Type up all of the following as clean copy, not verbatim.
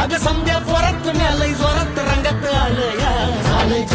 अग समजा जोरात मिळालंय जोरात रंगात आलं या झालंय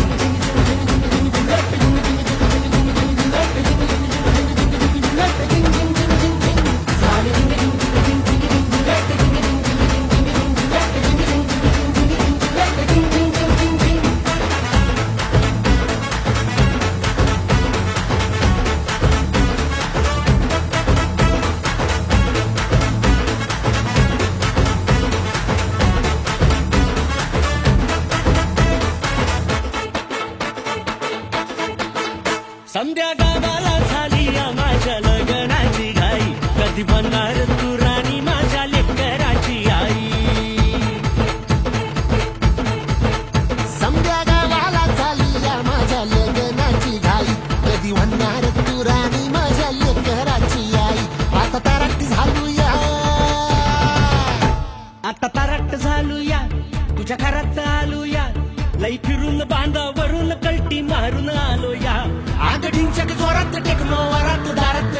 संध्या गावाला झाली या माझ्या लग्नाची घाई कधी बनणार तू राणी माझ्या लेकराची आई समध्या गावाला झाली या माझ्या लग्नाची घाई कधी म्हणणार तू राणी माझ्या लेकराची आई आता तारट झालूया आता तारट झालूया तुझ्या घरात आलूया लई फिरून बांधावरून कलटी मारून आलो या आग ढिंचक जोरात टेकनो वरात दारात